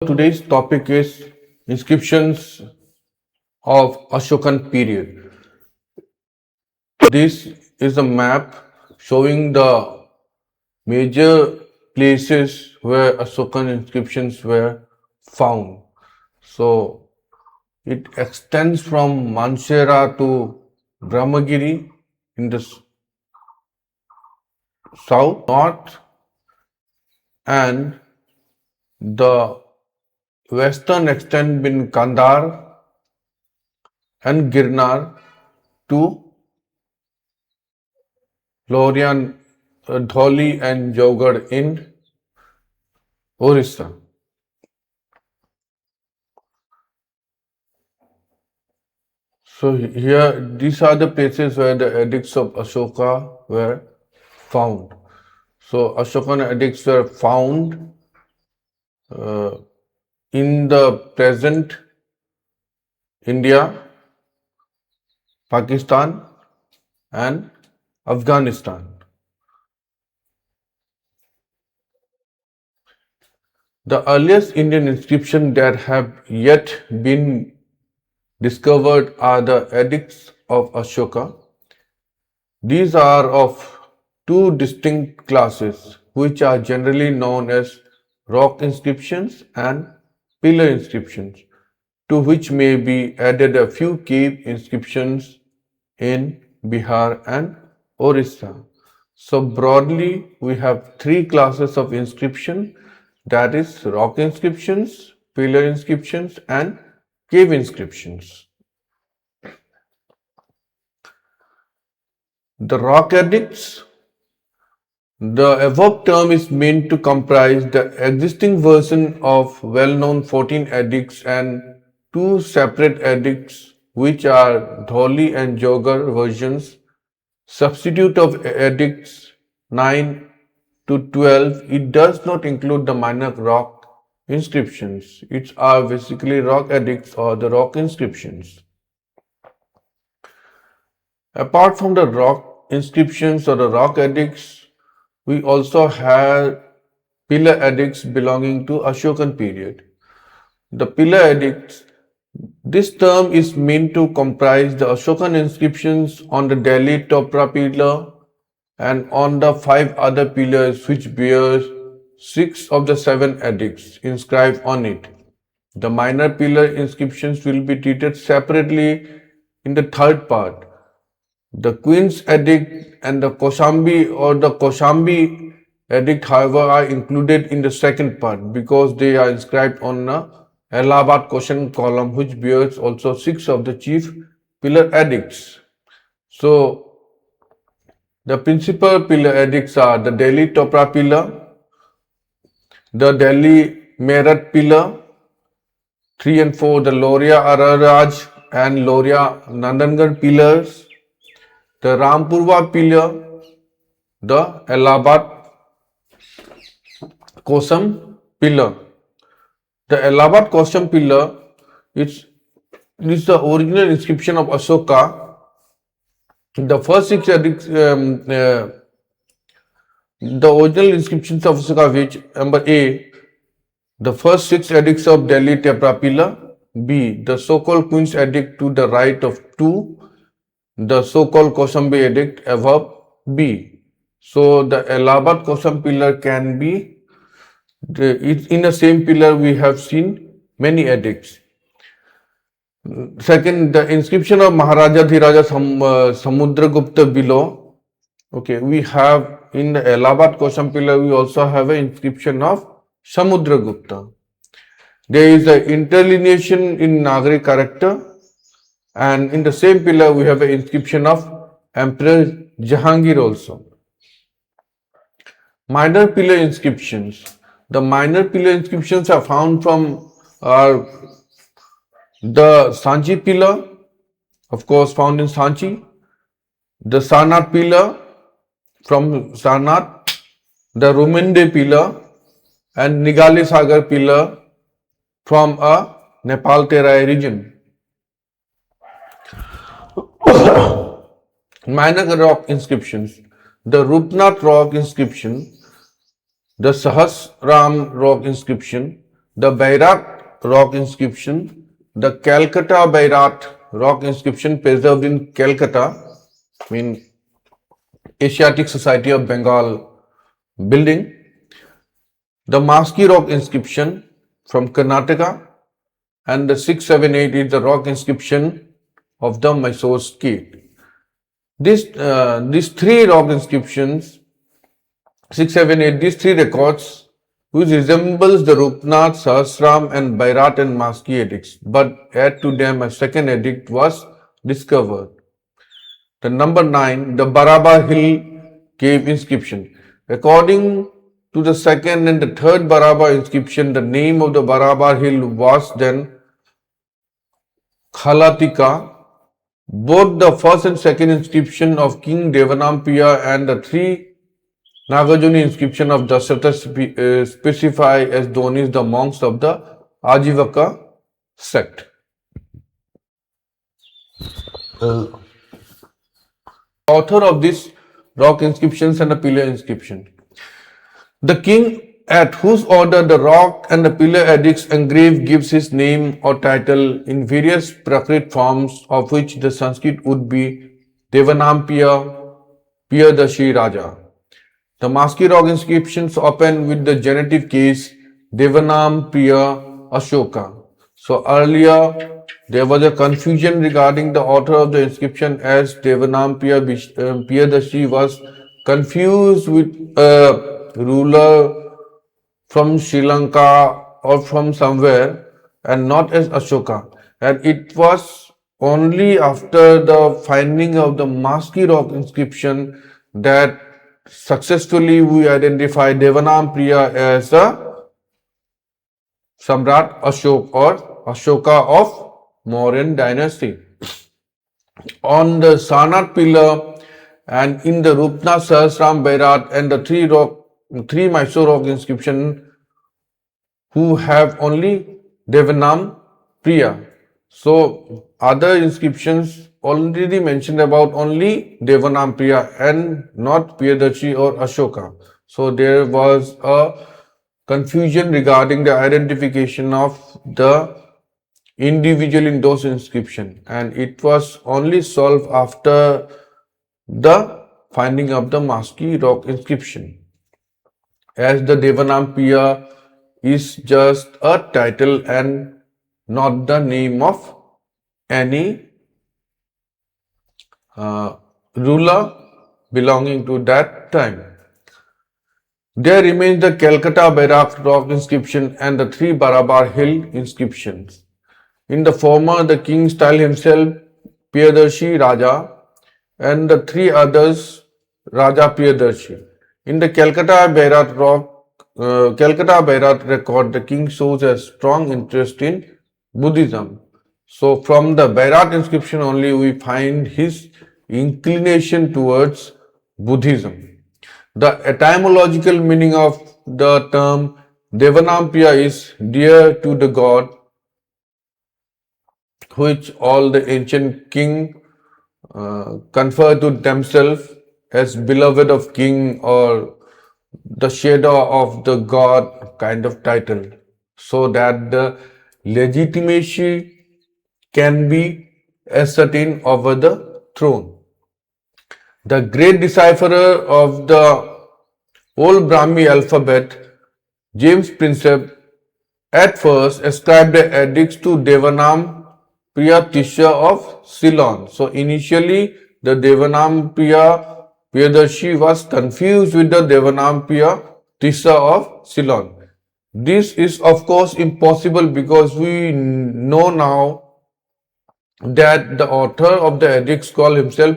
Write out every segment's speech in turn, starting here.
Today's topic is inscriptions of Ashokan period. This is a map showing the major places where Ashokan inscriptions were found. So it extends from Mansehra to Brahmagiri in the south, north, and the western extent in Kandar and Girnar to Lorian, Dholi and Jaugarh in Orissa. So here, these are the places where the edicts of Ashoka were found. So Ashokan edicts were found in the present India, Pakistan and Afghanistan. The earliest Indian inscriptions that have yet been discovered are the edicts of Ashoka. These are of two distinct classes, which are generally known as rock inscriptions and pillar inscriptions, to which may be added a few cave inscriptions in Bihar and Orissa. So broadly, we have three classes of inscription, that is rock inscriptions, pillar inscriptions and cave inscriptions. The rock edicts. The above term is meant to comprise the existing version of well-known 14 edicts and two separate edicts, which are Dholi and Jaugarh versions. Substitute of edicts 9 to 12, it does not include the minor rock inscriptions. It are basically rock edicts or the rock inscriptions. Apart from the rock inscriptions or the rock edicts, we also have pillar edicts belonging to Ashokan period. The pillar edicts, this term is meant to comprise the Ashokan inscriptions on the Delhi Topra pillar and on the 5 other pillars which bears 6 of the 7 edicts inscribed on it. The minor pillar inscriptions will be treated separately in the third part. The Queen's Edict and the Koshambi or the Koshambi Edict, however, are included in the second part because they are inscribed on a Allahabad Koshan column, which bears also 6 of the chief pillar edicts. So, the principal pillar edicts are the Delhi Topra pillar, the Delhi Meerut pillar, 3 and 4, the Loria Araraj and Loria Nandangarh pillars, the Rampurwa pillar, the Allahabad Kosam pillar. The Allahabad Kosam pillar is the original inscription of Ashoka. The first 6 edicts, the original inscriptions of Ashoka, which number A, the first 6 edicts of Delhi Tepra pillar, B, the so-called Queen's Edict to the right of 2, the so-called Kosambi Edict above B. So the Allahabad Kosam pillar can be, in the same pillar we have seen many edicts. Second, the inscription of Maharaja Dhiraja Samudragupta below. Okay, we have in the Allahabad Kosam pillar, we also have an inscription of Samudragupta. There is an interlineation in Nagari character, and in the same pillar we have an inscription of Emperor Jahangir also. Minor pillar inscriptions. The minor pillar inscriptions are found from the Sanchi pillar, of course found in Sanchi, the Sarnath pillar from Sarnath, the Ruminde pillar and Nigali Sagar pillar from a Nepal Terai region. Minor rock inscriptions. The Rupnath rock inscription, the Sahasram rock inscription, the Bairat rock inscription, the Calcutta Bairat rock inscription preserved in Calcutta, in Asiatic Society of Bengal building, the Maski rock inscription from Karnataka, and the 678 is the rock inscription of the Mysore state. These three rock inscriptions, 678, these three records, which resembles the Rupnath, Sahasram and Bairat and Maski edicts, but add to them a second edict was discovered. The number 9, the Baraba Hill cave inscription. According to the second and the third Baraba inscription, the name of the Baraba Hill was then Khalatika. Both the first and second inscription of King Devanampiya and the three Nagarjuni inscription of Dasharatha specify as Dhonis the monks of the Ajivaka sect. Author of these rock inscriptions and the pillar inscription. The king at whose order the rock and the pillar edicts engraved gives his name or title in various Prakrit forms, of which the Sanskrit would be Devanampiya Piyadashi Raja. The Maski rock inscriptions open with the genitive case Devanampiya Ashoka. So earlier there was a confusion regarding the author of the inscription, as Devanampiya Piyadashi was confused with a ruler from Sri Lanka or from somewhere and not as Ashoka. And it was only after the finding of the Maski rock inscription that successfully we identified Devanampiya as a Samrat Ashok or Ashoka of Mauryan dynasty. On the Sarnath pillar and in the Rupnath, Sahasram, Bairat and the three Mysore rock inscription who have only Devanam Priya. So other inscriptions already mentioned about only Devanam Priya and not Piyadashi or Ashoka. So there was a confusion regarding the identification of the individual in those inscription, and it was only solved after the finding of the Maski rock inscription, as the Devanampiya is just a title and not the name of any ruler belonging to that time. There remains the Calcutta Bairak rock inscription and the three Barabar Hill inscriptions. In the former, the king styled himself Priyadarshi Raja and the three others Raja Priyadarshi. In the Calcutta Bairat record, the king shows a strong interest in Buddhism. So from the Bairat inscription only we find his inclination towards Buddhism. The etymological meaning of the term Devanampiya is dear to the god, which all the ancient king confer to themselves as beloved of king or the shadow of the god kind of title, so that the legitimacy can be ascertained over the throne. The great decipherer of the old Brahmi alphabet, James Prinsep, at first ascribed the edicts to Devanam Priya Tisha of Ceylon. So initially the Devanam Priya Priyadarshi was confused with the Devanam Priya Tisha of Ceylon. This is of course impossible because we know now that the author of the edicts called himself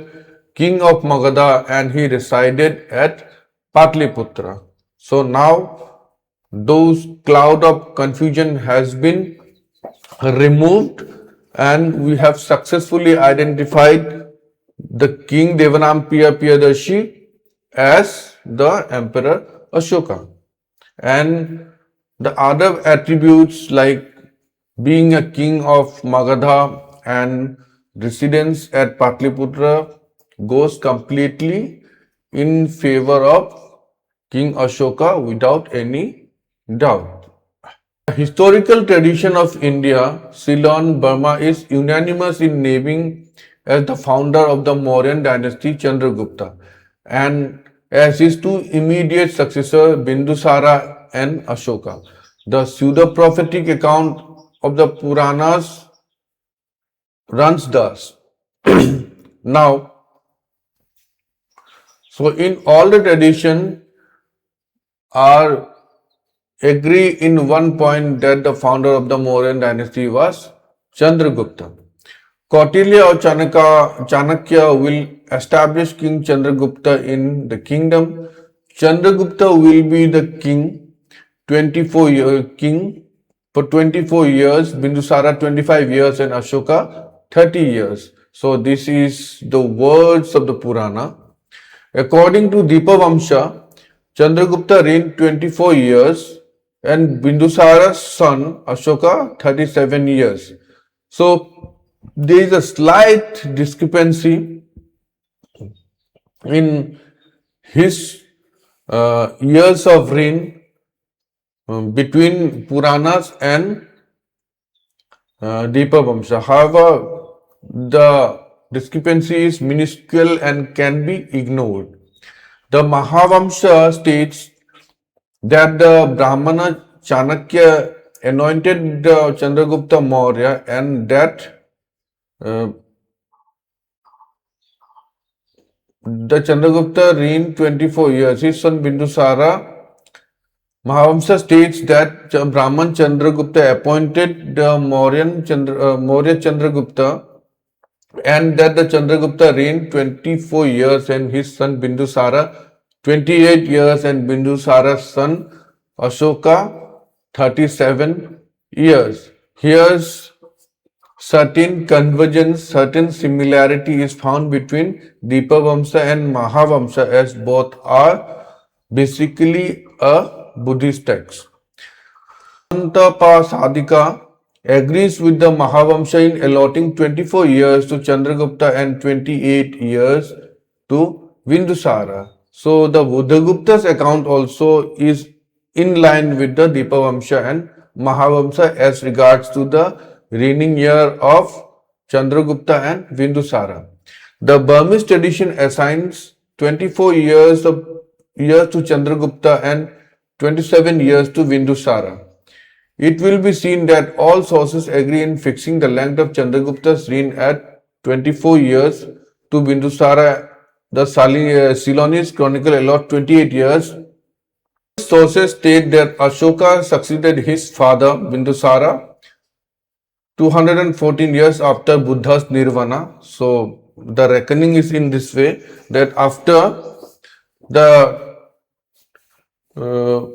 King of Magadha and he resided at Patliputra. So now those cloud of confusion has been removed and we have successfully identified the king Devanampiya Priyadarshi as the Emperor Ashoka. And the other attributes like being a king of Magadha and residence at Patliputra goes completely in favor of King Ashoka without any doubt. The historical tradition of India, Ceylon, Burma is unanimous in naming as the founder of the Mauryan dynasty Chandragupta and as his two immediate successors Bindusara and Ashoka. The pseudo-prophetic account of the Puranas runs thus. Now, so in all the tradition are agree in one point that the founder of the Mauryan dynasty was Chandragupta. Kautilya or Chanakya will establish King Chandragupta in the kingdom. Chandragupta will be the king, 24-year king for 24 years, Bindusara 25 years and Ashoka 30 years. So this is the words of the Purana. According to Deepavamsha, Chandragupta reigned 24 years and Bindusara's son Ashoka 37 years. So there is a slight discrepancy in his years of reign between Puranas and Deepavamsha. However, the discrepancy is minuscule and can be ignored. The Mahavamsha states that the Brahmana Chanakya anointed Chandragupta Maurya and that uh, the Chandragupta reigned 24 years. His son Bindusara. Mahavamsa states that Brahman Chandragupta appointed the Maurya Chandragupta and that the Chandragupta reigned 24 years and his son Bindusara 28 years and Bindusara's son Ashoka 37 years. Here's certain convergence, certain similarity is found between Deepavamsa and Mahavamsa as both are basically a Buddhist text. Santapa Sadhika agrees with the Mahavamsa in allotting 24 years to Chandragupta and 28 years to Bindusara. So the Buddhagupta's account also is in line with the Deepavamsa and Mahavamsa as regards to the reigning year of Chandragupta and Bindusara. The Burmese tradition assigns 24 years to Chandragupta and 27 years to Bindusara. It will be seen that all sources agree in fixing the length of Chandragupta's reign at 24 years. To Bindusara, the Ceylonese chronicle allot 28 years. Sources state that Ashoka succeeded his father Bindusara 214 years after Buddha's nirvana. So the reckoning is in this way that the uh,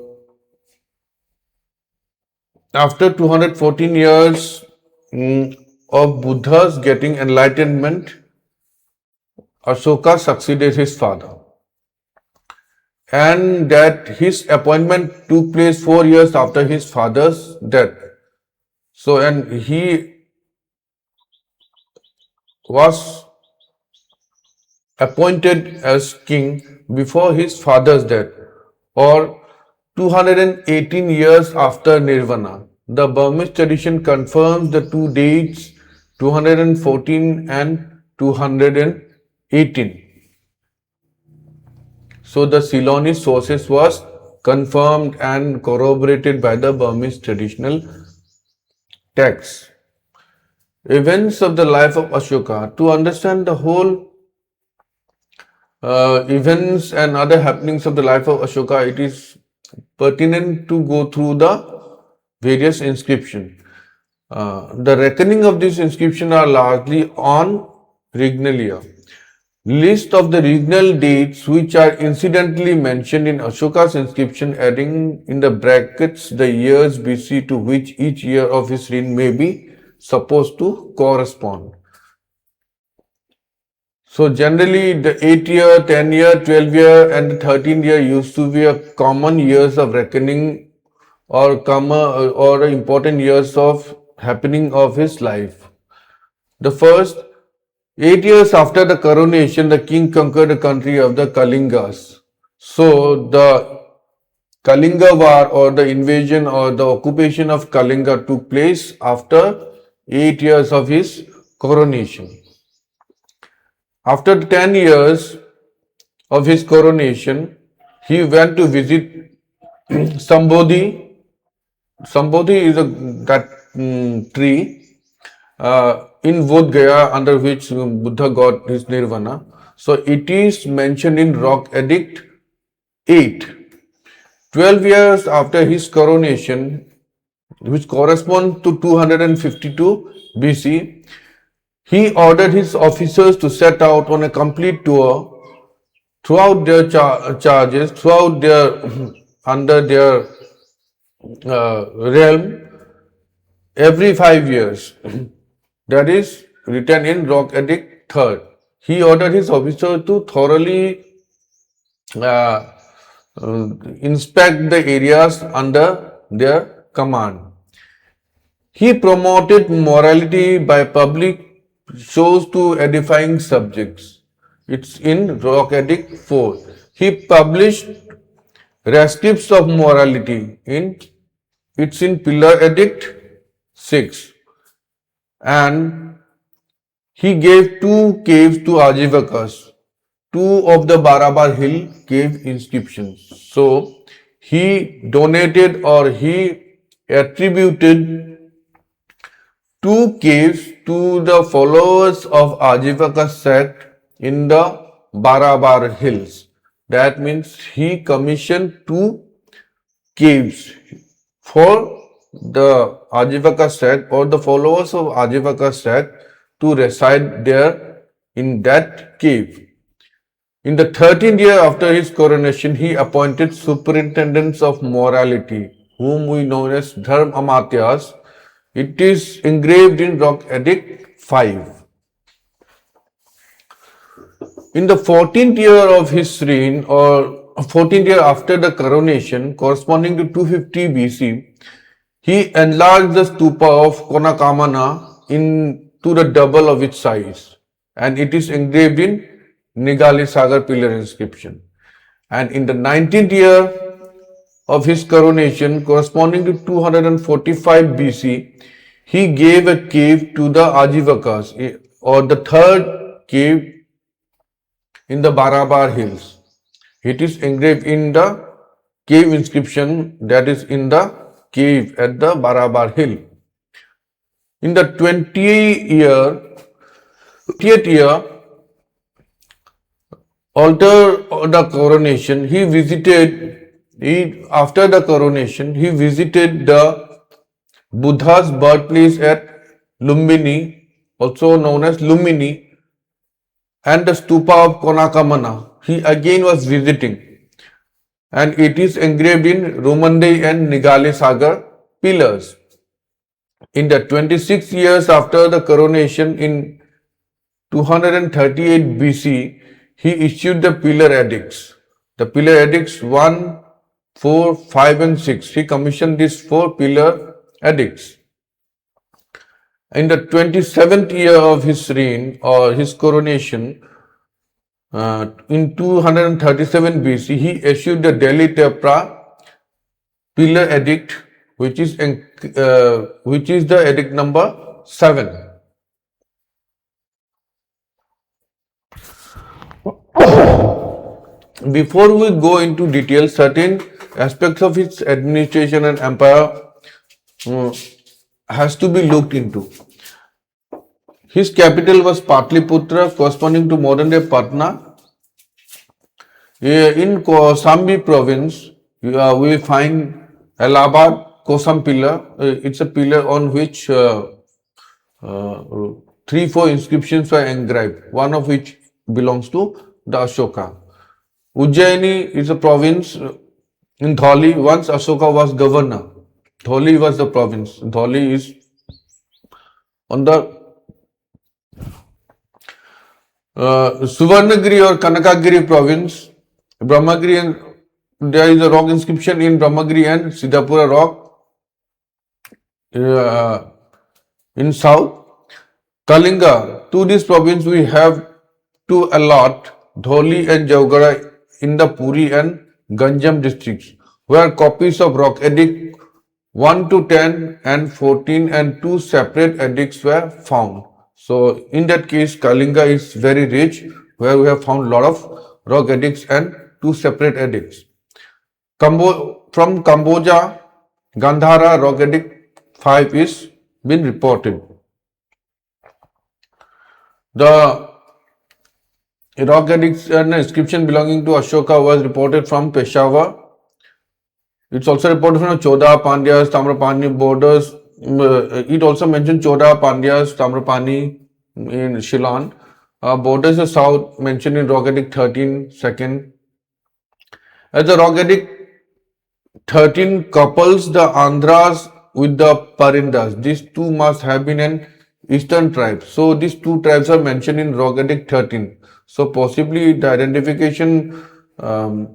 after 214 years of Buddha's getting enlightenment, Ashoka succeeded his father. And that his appointment took place 4 years after his father's death. So, and he was appointed as king before his father's death or 218 years after Nirvana. The Burmese tradition confirms the two dates 214 and 218. So the Ceylonese sources was confirmed and corroborated by the Burmese traditional texts. Events of the life of Ashoka. To understand the whole events and other happenings of the life of Ashoka, it is pertinent to go through the various inscriptions. The reckoning of these inscriptions are largely on regalia. List of the regnal dates which are incidentally mentioned in Ashoka's inscription, adding in the brackets the years BC to which each year of his reign may be supposed to correspond. So generally the 8-year, 10-year, 12-year and the 13-year used to be a common years of reckoning or important years of happening of his life. The first 8 years after the coronation, the king conquered the country of the Kalingas. So the Kalinga war or the invasion or the occupation of Kalinga took place after 8 years of his coronation. After 10 years of his coronation, he went to visit Sambodhi. Sambodhi is that tree in Bodh Gaya under which Buddha got his nirvana. So it is mentioned in Rock Edict 8. 12 years after his coronation, which corresponds to 252 BC, he ordered his officers to set out on a complete tour throughout their charges, throughout their under their realm every 5 years. That is written in Rock Edict 3rd. He ordered his officers to thoroughly inspect the areas under their command. He promoted morality by public shows to edifying subjects. It's in Rock Edict 4. He published rescripts of morality it's in Pillar Edict 6. And he gave 2 caves to Ajivakas, 2 of the Barabar Hill cave inscriptions. So he donated or he attributed 2 caves to the followers of Ajivaka sect in the Barabar Hills. That means he commissioned 2 caves for the Ajivaka sect or the followers of Ajivaka sect to reside there in that cave. In the 13th year after his coronation, he appointed superintendents of morality, whom we know as Dharm Amatyas. It is engraved in Rock Edict 5. In the 14th year of his reign, or 14th year after the coronation, corresponding to 250 BC, he enlarged the stupa of Konakamana to the double of its size, and it is engraved in Nigali Sagar pillar inscription. And in the 19th year of his coronation, corresponding to 245 BC, he gave a cave to the Ajivakas, or the 3rd cave in the Barabar Hills. It is engraved in the cave inscription that is in the cave at the Barabar Hill. In the 20th year, after the coronation, he visited the Buddha's birthplace at Lumbini, also known as Lumbini, and the stupa of Konakamana. He again was visiting, and it is engraved in Romande and Nigale Sagar pillars. In the 26 years after the coronation in 238 BC, he issued the Pillar Edicts. The Pillar Edicts 1, 4, 5 and 6. He commissioned these 4 Pillar Edicts. In the 27th year of his reign or his coronation, in 237 BC, he issued the Delhi Tepra Pillar Edict, which is the edict number 7. Before we go into details, certain aspects of its administration and empire has to be looked into. His capital was Patliputra, corresponding to modern day Patna. In Kosambi province, we find Allahabad Kosam pillar. It's a pillar on which 3-4 inscriptions were engraved, one of which belongs to the Ashoka. Ujjaini is a province in Dholi. Once Ashoka was governor. Dholi was the province. Dholi is on the Suvarnagiri or Kanakagiri province. Brahmagiri, and there is a rock inscription in Brahmagiri and Siddhapura rock in south. Kalinga, to this province we have to allot Dholi and Jaugara in the Puri and Ganjam districts. where copies of Rock Edict 1 to 10 and 14 and two separate edicts were found. So in that case, Kalinga is very rich, where we have found a lot of Rock Edicts and two separate edicts. From Cambodia, Gandhara Rock Edict 5 is been reported. The Rock Edicts and inscription belonging to Ashoka was reported from Peshawar. It's also reported from Choda Pandyas, Tamrapani borders. It also mentioned Choda Pandyas, Tamrapani in Shillong. Borders of south mentioned in Rock Edict 13, second. As the Rock Edict 13 couples the Andhras with the Parindas. These two must have been an eastern tribe. So these two tribes are mentioned in Rock Edict 13. So possibly the identification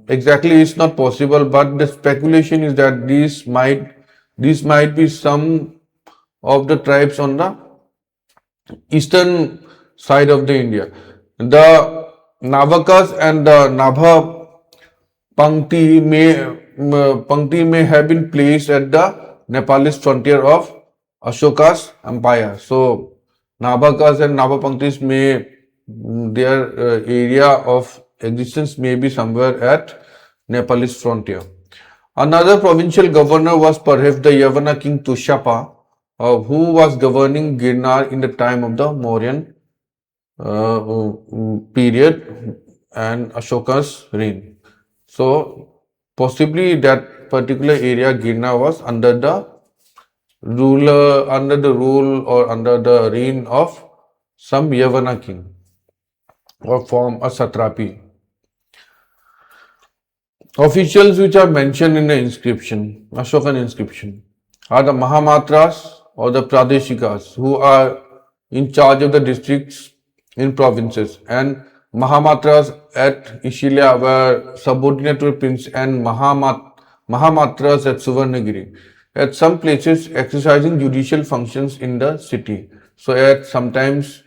exactly is not possible, but the speculation is that these might be some of the tribes on the eastern side of the India. The Navakas and the Nabha Pankti may have been placed at the Nepalese frontier of Ashoka's empire. So Nabakas and Nabapanktis may their area of existence may be somewhere at Nepalese frontier. Another provincial governor was perhaps the Yavana king Tushapa, who was governing Girnar in the time of the Mauryan period and Ashoka's reign. So possibly that particular area Girnar was under the rule or under the reign of some Yavana king or form a satrapi. Officials which are mentioned in the inscription, Ashokan inscription, are the Mahamatras or the Pradeshikas who are in charge of the districts in provinces, and Mahamatras at Ishilia were subordinate to the prince, and Mahamatras at Suvarnagiri. At some places exercising judicial functions in the city. So at sometimes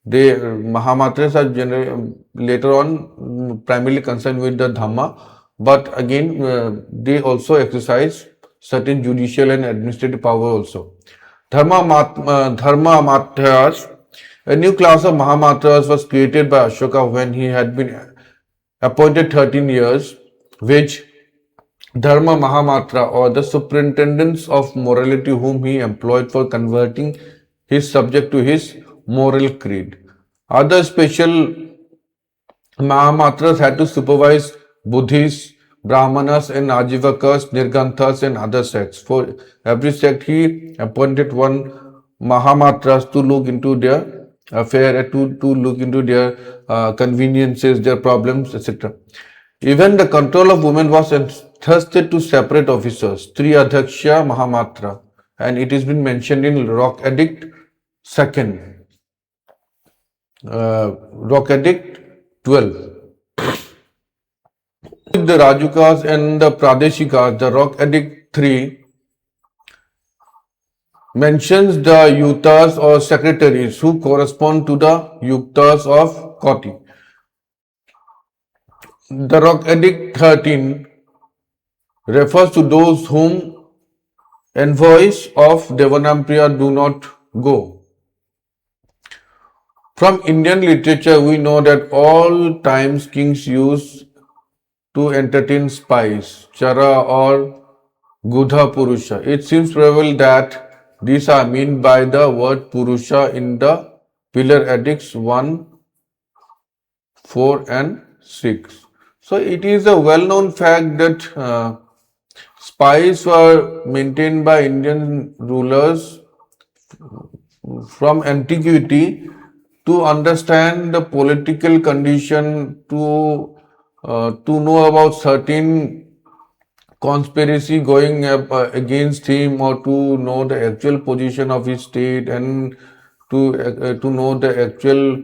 they Mahamatras are generally later on primarily concerned with the Dhamma, but again they also exercise certain judicial and administrative power also. Dharma Matyas, a new class of Mahamatras was created by Ashoka when he had been appointed 13 years, which Dharma Mahamatra or the superintendents of morality whom he employed for converting his subject to his moral creed. Other special Mahamatras had to supervise Buddhists, Brahmanas and Ajivakas, Nirganthas and other sects. For every sect he appointed one Mahamatras to look into their affair, to look into their conveniences, their problems, etc. Even the control of women was entrusted to separate officers, Triadhaksha Mahamatra, and it has been mentioned in Rock Edict 2nd, Rock Edict 12. With the Rajukas and the Pradeshikas, the Rock Edict 3 mentions the Yuktas or secretaries who correspond to the Yuktas of Koti. The Rock Edict 13 refers to those whom envoys of Devanampriya do not go. From Indian literature, we know that all times kings used to entertain spies, Chara or Gudha Purusha. It seems probable that these are meant by the word Purusha in the Pillar Edicts 1, 4 and 6. So it is a well-known fact that spies were maintained by Indian rulers from antiquity to understand the political condition, to know about certain conspiracy going up against him, or to know the actual position of his state, and to know the actual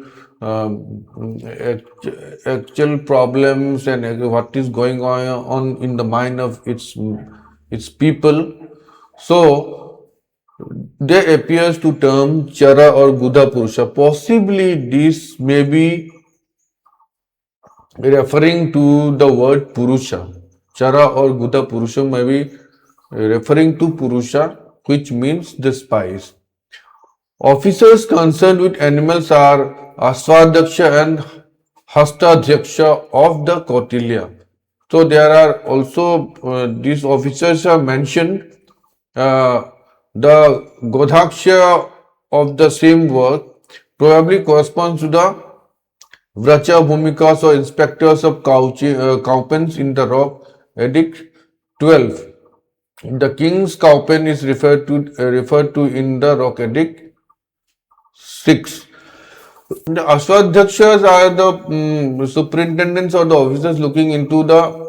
problems and what is going on in the mind of its people. So there appears to term Chara or Gudha Purusha. Possibly this may be referring to the word Purusha. Chara or Guda Purusham may be referring to Purusha, which means the spice. Officers concerned with animals are Aswadaksha and Hastadhyaksha of the Kautilya. So there are also these officers are mentioned. The Godhaksha of the same work probably corresponds to the Vracha Bhumikas or inspectors of cowpens in the Rock Edict 12. The king's cowpen is referred to in the Rock Edict 6. The Ashwadhyakshas are the superintendents or the officers looking into the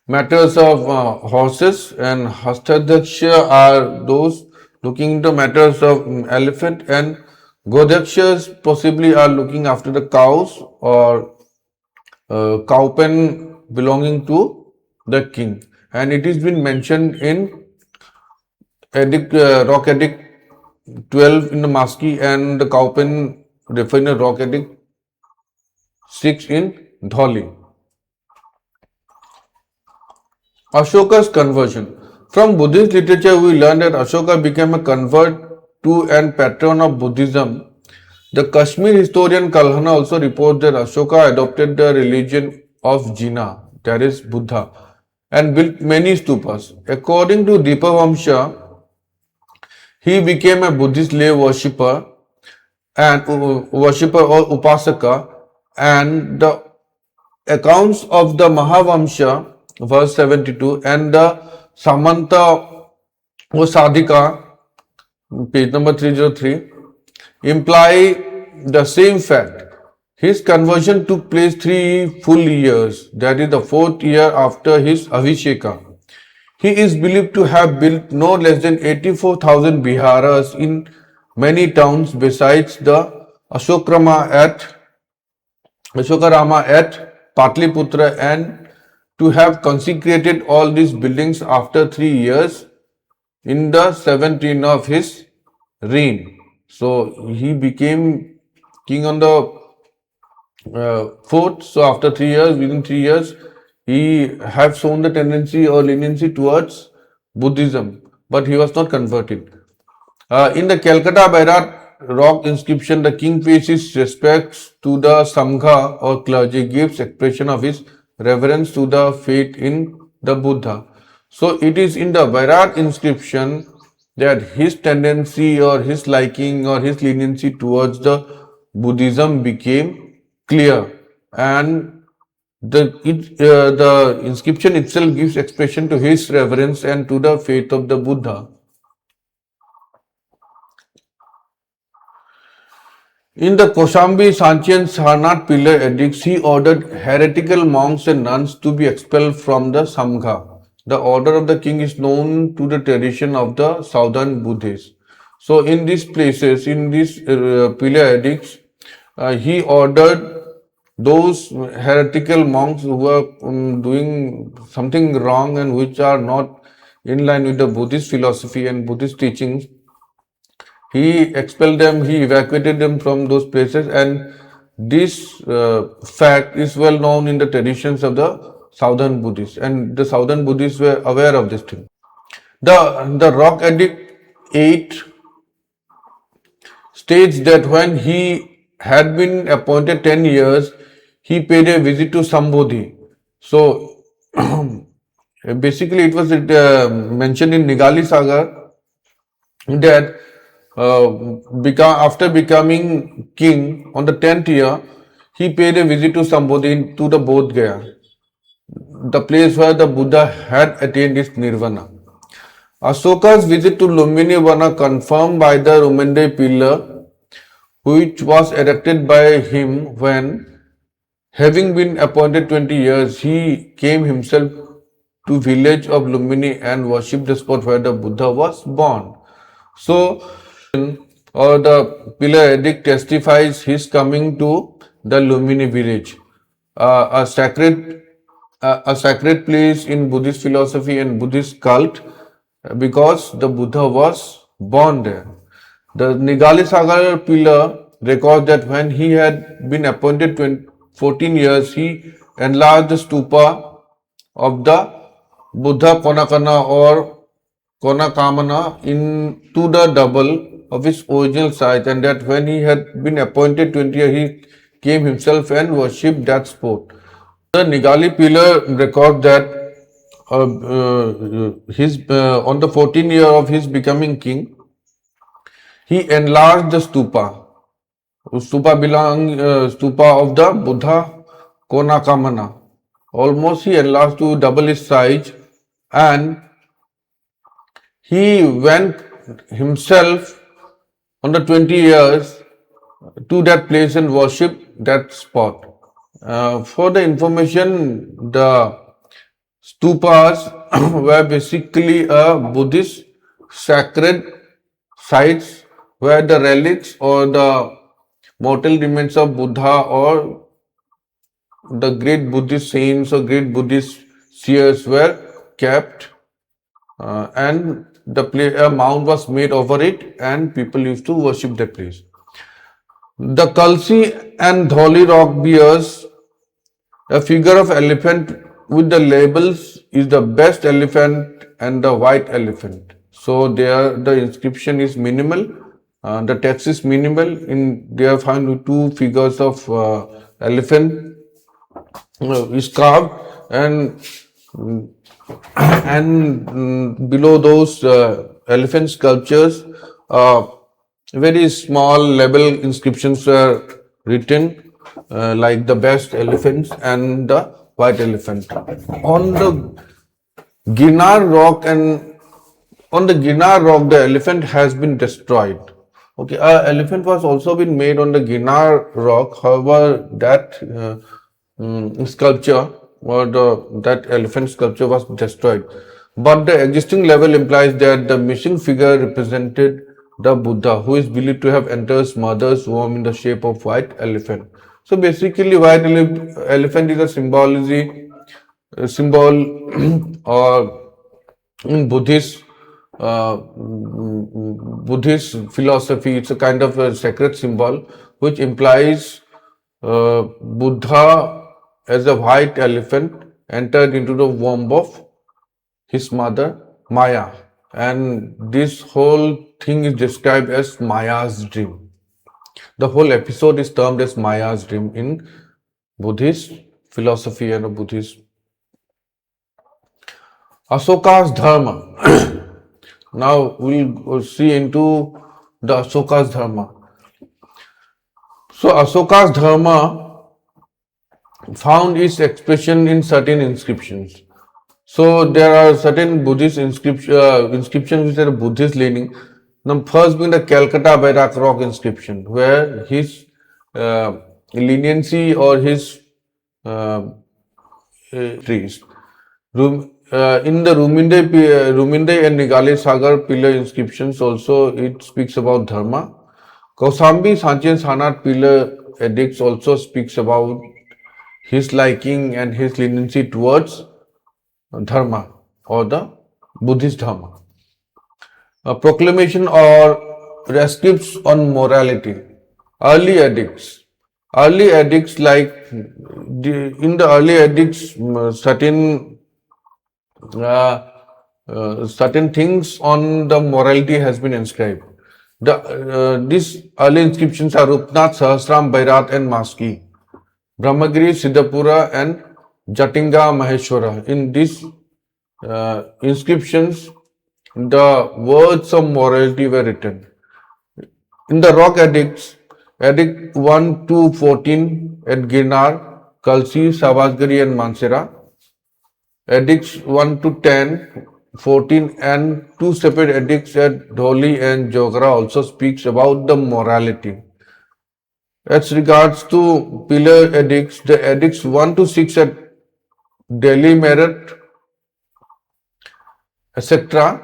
matters of horses, and Hastadhyaksha are those looking into matters of elephant, and Godhakshas possibly are looking after the cows or cowpen belonging to the king. And it has been mentioned in Rock Edict 12 in the Maski and the cowpen referred in Rock Edict 6 in Dholi. Ashoka's conversion. From Buddhist literature, we learn that Ashoka became a convert to and patron of Buddhism. The Kashmir historian Kalhana also reports that Ashoka adopted the religion of Jina, that is Buddha, and built many stupas. According to Dipavamsha, he became a Buddhist slave worshipper or Upasaka, and the accounts of the Mahavamsha, verse 72, and the Samanta or Sadhika, page number 303, imply the same fact. His conversion took place 3 full years, that is the 4th year after his Avisheka. He is believed to have built no less than 84,000 viharas in many towns besides the Ashokarama at Patliputra, and to have consecrated all these buildings after 3 years in the 17th of his reign. So he became king on the 4th. So after 3 years, within 3 years, he have shown the tendency or leniency towards Buddhism, but he was not converted. In the Calcutta Bairat rock inscription, the king pays his respects to the Samgha or clergy, gives expression of his reverence to the faith in the Buddha. So it is in the Bairat inscription that his tendency or his liking or his leniency towards the Buddhism became clear, and the inscription itself gives expression to his reverence and to the faith of the Buddha. In the Koshambi Sanchian Sarnath pillar edicts, he ordered heretical monks and nuns to be expelled from the Samgha. The order of the king is known to the tradition of the southern Buddhists. So in these places, in these pillar edicts, he ordered those heretical monks who were doing something wrong and which are not in line with the Buddhist philosophy and Buddhist teachings. He expelled them, he evacuated them from those places, and this fact is well known in the traditions of the southern Buddhists, and the southern Buddhists were aware of this thing. The Rock Edict 8 states that when he had been appointed 10 years, he paid a visit to Sambodhi. So basically it was mentioned in Nigali Sagar that after becoming king on the 10th year, he paid a visit to Sambodhi, to the Bodh Gaya, the place where the Buddha had attained his nirvana. Ashoka's visit to Lumbini Vana, confirmed by the Rumende pillar, which was erected by him when, having been appointed 20 years, he came himself to village of Lumbini and worshipped the spot where the Buddha was born. So, or the pillar edict testifies his coming to the Lumbini village, a sacred place in Buddhist philosophy and Buddhist cult, because the Buddha was born there. The Nigali Sagar pillar records that when he had been appointed 14 years, he enlarged the stupa of the Buddha Konakana or Konakamana into the double of his original size, and that when he had been appointed 20 years, he came himself and worshipped that spot. The Nigali pillar record that his on the 14th year of his becoming king, he enlarged the stupa. Stupa of the Buddha Konakamana. Almost he enlarged to double his size, and he went himself on the 20 years to that place and worship that spot. For the information, the stupas were basically a Buddhist sacred sites where the relics or the mortal remains of Buddha or the great Buddhist saints or great Buddhist seers were kept, and a mound was made over it, and people used to worship that place. The Kalsi and Dholi rock bears a figure of elephant with the labels is the best elephant and the white elephant. So there the inscription is minimal, the text is minimal. They have found two figures of elephant is carved, and below those elephant sculptures, very small label inscriptions were written, like the best elephants and the white elephant. On the Ginar rock the elephant has been destroyed. Okay, elephant was also been made on the Ginar rock. However, that sculpture or that elephant sculpture was destroyed. But the existing level implies that the missing figure represented the Buddha, who is believed to have entered his mother's womb in the shape of white elephant. So basically, white elephant is a symbol or in Buddhist philosophy, it's a kind of a sacred symbol which implies Buddha as a white elephant entered into the womb of his mother Maya, and this whole thing is described as Maya's dream. The whole episode is termed as Maya's dream in Buddhist philosophy and Buddhist. Ashoka's Dharma. Now we'll see into the Ashoka's Dharma. So Ashoka's Dharma found its expression in certain inscriptions. So there are certain Buddhist inscriptions which are Buddhist leaning. The first being the Calcutta Bairak rock inscription, where his leniency or his trees. In the Ruminde and Nigali Sagar pillar inscriptions also it speaks about Dharma. Kausambi Sanchen Sanat pillar edicts also speaks about his liking and his leniency towards Dharma or the Buddhist Dharma. A proclamation or rescripts on morality. Early edicts like in the early edicts certain things on the morality has been inscribed. These early inscriptions are Rupnath, Sahasram, Bairat and Maski, Brahmagiri, Siddhapura and Jatinga Maheshwara. In these inscriptions, the words of morality were written. In the rock edicts, Edict 1 to 14 at Girnar, Kalsi, Savasgari and Mansera. Edicts 1 to 10, 14 and two separate edicts at Dholi and Jogra also speaks about the morality. As regards to pillar edicts, the edicts 1 to 6 at Delhi Meerut, etc.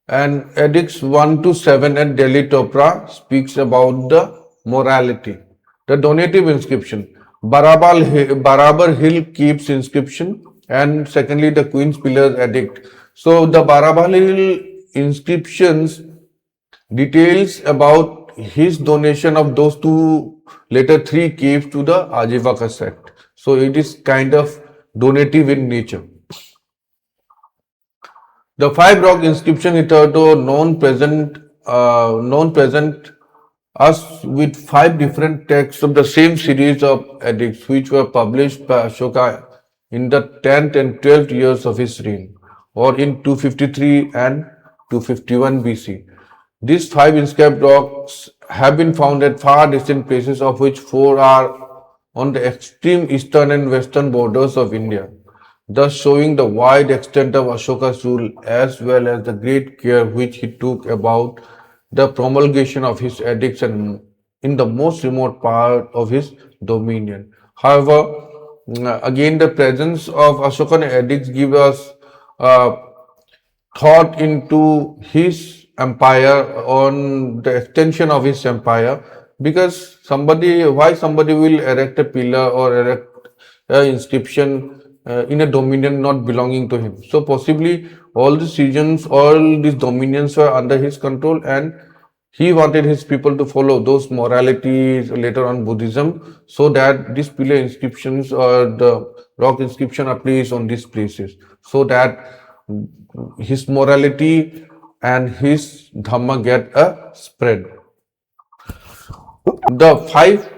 and edicts 1 to 7 at Delhi Topra speaks about the morality. The donative inscription, Barabar Hill keeps inscription, and secondly the Queen's Pillar edict. So the Barabar Hill inscriptions details about his donation of those later three caves to the Ajivaka sect. So it is kind of donative in nature. The five rock inscription hitherto known present us with five different texts of the same series of edicts which were published by Ashoka in the 10th and 12th years of his reign, or in 253 and 251 BC. These five inscribed rocks have been found at far distant places, of which four are on the extreme eastern and western borders of India, thus showing the wide extent of Ashoka's rule as well as the great care which he took about the promulgation of his edicts and in the most remote part of his dominion. However, again, the presence of Ashokan edicts give us thought into his empire, on the extension of his empire, because why somebody will erect a pillar or erect an inscription in a dominion not belonging to him. So possibly all these regions, all these dominions were under his control, and he wanted his people to follow those moralities, later on Buddhism, so that these pillar inscriptions or the rock inscription are placed on these places, so that his morality and his dhamma get a spread. The five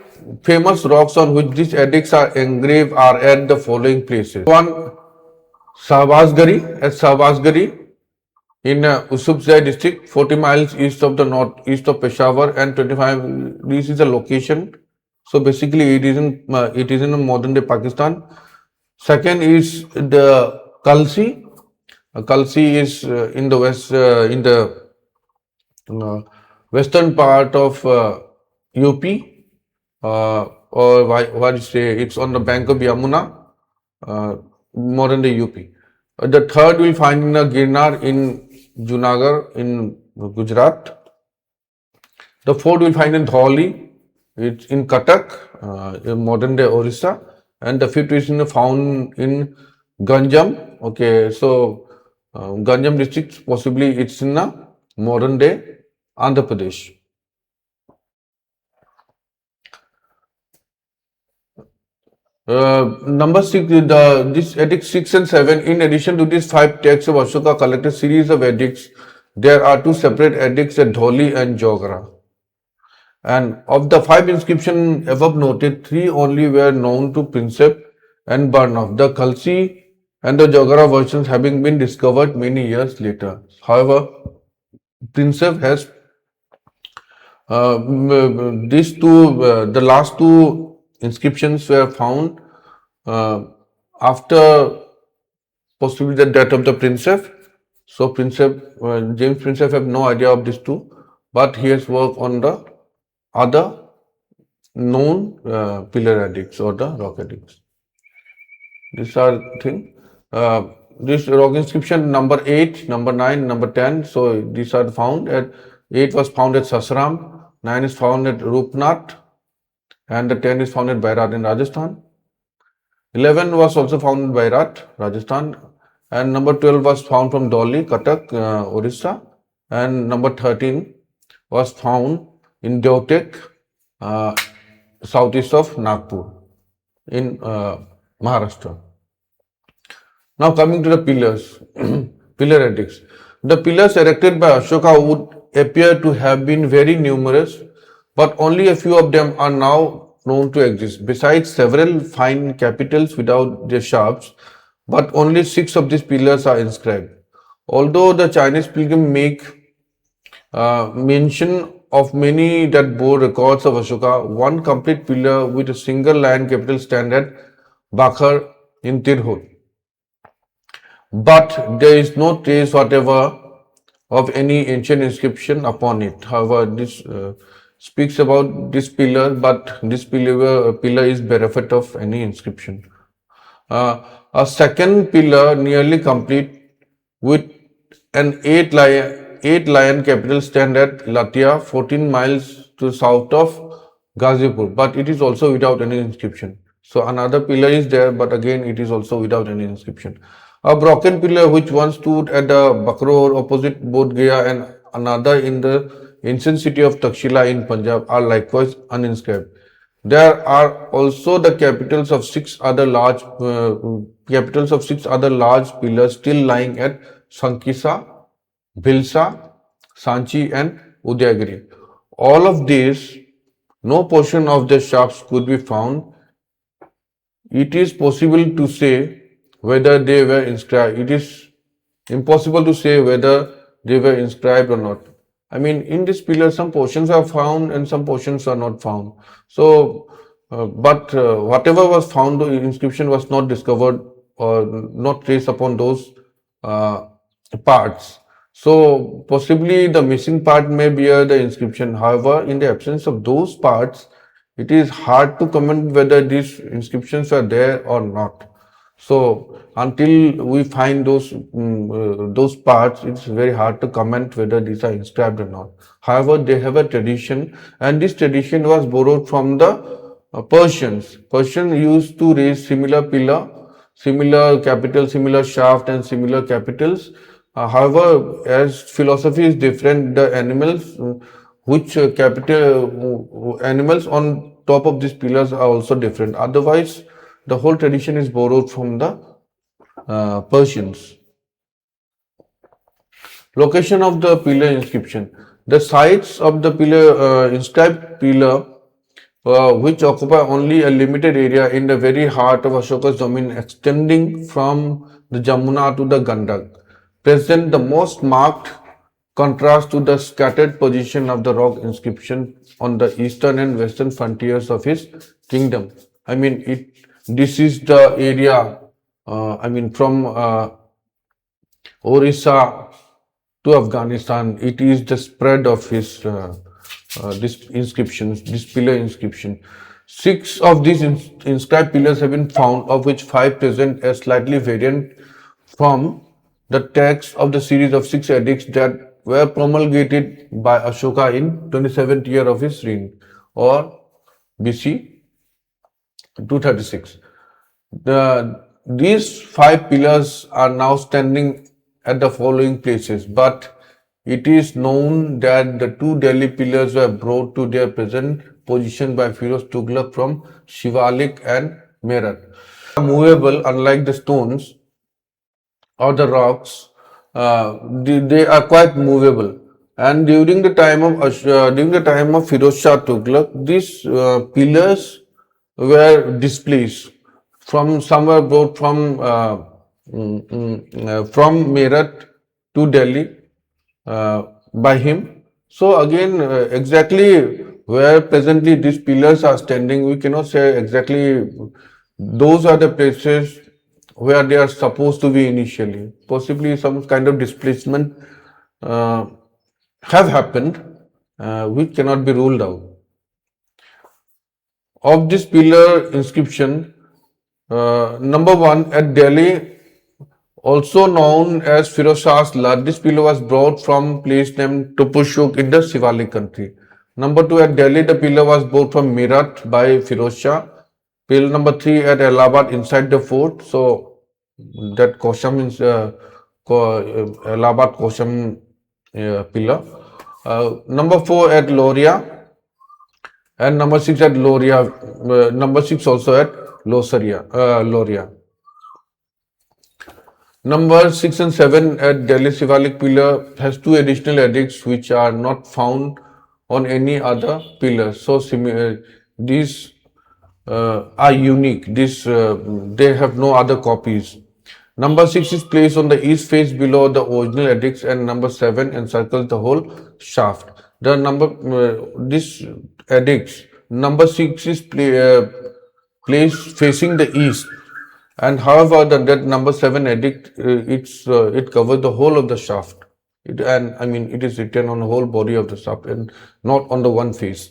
famous rocks on which these edicts are engraved are at the following places. One, Sahbazgari at Sahbazgari in Usupzai district, 40 miles east of the northeast of Peshawar, and 25. This is the location. So basically, it is in modern day Pakistan. Second is the Kalsi. Kalsi is in the western part of UP, or what you say, it's on the bank of Yamuna, modern day UP. The third we'll find in Girnar in Junagadh in Gujarat. The fourth we'll find in Dholi, it's in Cuttack, in modern day Orissa. And the fifth is found in Ganjam. Okay, so Ganjam district, possibly it's in modern day Andhra Pradesh. Number 6, this Edict 6 and 7, in addition to these five texts of Ashoka collected series of edicts, there are two separate edicts at Dholi and Jogara. And of the five inscriptions above noted, three only were known to Princeps and Barnoff, the Khalsi and the Jogara versions having been discovered many years later. However, Princeps has the last two inscriptions were found after possibly the death of the Princeps. So James Princeps have no idea of these two, but he has worked on the other known pillar edicts or the rock edicts. These are things. This rock inscription number 8, number 9, number 10. So these are found at 8 was found at Sasram, 9 is found at Rupnath, and the 10 is found at Bairat in Rajasthan. 11 was also found in Bairat, Rajasthan, and number 12 was found from Dholi, Cuttack, Orissa, and number 13 was found in Deotek, southeast of Nagpur in Maharashtra. Now coming to the pillars, pillar edicts. The pillars erected by Ashoka would appear to have been very numerous, but only a few of them are now known to exist. Besides several fine capitals without their shafts, but only 6 of these pillars are inscribed. Although the Chinese pilgrim make mention of many that bore records of Ashoka, one complete pillar with a single lion capital stand at Bakhar in Tirhut. But there is no trace whatever of any ancient inscription upon it. However, this speaks about this pillar, but this pillar is bereft of any inscription. A second pillar, nearly complete, with an 8 lion capital stand at Latia, 14 miles to south of Ghazipur, but it is also without any inscription. So another pillar is there, but again it is also without any inscription. A broken pillar which once stood at the Bakror opposite Bodh Gaya and another in the ancient city of Takshila in Punjab are likewise uninscribed. There are also the capitals of 6 other large pillars still lying at Sankisa, Bhilsa, Sanchi and Udayagiri. All of these, no portion of the shafts could be found. It is possible to say whether they were inscribed. It is impossible to say whether they were inscribed or not. I mean, in this pillar, some portions are found and some portions are not found. So, but whatever was found, the inscription was not discovered or not traced upon those uh, parts. So, possibly the missing part may bear the inscription. However, in the absence of those parts, it is hard to comment whether these inscriptions are there or not. So until we find those parts, it's very hard to comment whether these are inscribed or not. However, they have a tradition, and this tradition was borrowed from the Persians. Persians used to raise similar pillar, similar capital, similar shaft, and similar capitals. However, as philosophy is different, the animals which capital animals on top of these pillars are also different. Otherwise, the whole tradition is borrowed from the Persians. Location of the pillar inscription. The sites of the pillar, inscribed pillar, which occupy only a limited area in the very heart of Ashoka's domain, extending from the Jamuna to the Gandak, present the most marked contrast to the scattered position of the rock inscription on the eastern and western frontiers of his kingdom. I mean, this is the area, from Orissa to Afghanistan. It is the spread of his this inscriptions, this pillar inscription. 6 of these inscribed pillars have been found, of which 5 present a slightly variant from the text of the series of 6 edicts that were promulgated by Ashoka in 27th year of his reign, or BC 236. These 5 pillars are now standing at the following places, but it is known that the 2 Delhi pillars were brought to their present position by Firoz Tughlaq from Shivalik and Meerut. Movable, unlike the stones or the rocks, they are quite movable. And during the time of Firoz Shah Tughlaq, these pillars were displaced. Some were brought from Meerut to Delhi by him. So again, exactly where presently these pillars are standing, we cannot say exactly those are the places where they are supposed to be initially. Possibly some kind of displacement have happened, which cannot be ruled out. Of this pillar inscription, number 1 at Delhi, also known as Firoz Shah's Lad, this pillar was brought from place named Tupushuk in the Shivalik country. Number 2 at Delhi, the pillar was brought from Meerut by Firoz Shah. Pillar number 3 at Allahabad inside the fort. So that Kosham is Allahabad Kosham pillar. Number 4 at Loria, and number 6 at Loria. Number 6 also at Loria. Number 6 and 7 at Delhi Shivalik pillar has 2 additional edicts which are not found on any other pillar. So these are unique. They have no other copies. Number 6 is placed on the east face below the original edicts, and number 7 encircles the whole shaft. The this edicts, number 6 is placed facing the east, and however that number 7 edict, it covers the whole of the shaft. It is written on the whole body of the shaft and not on the one face.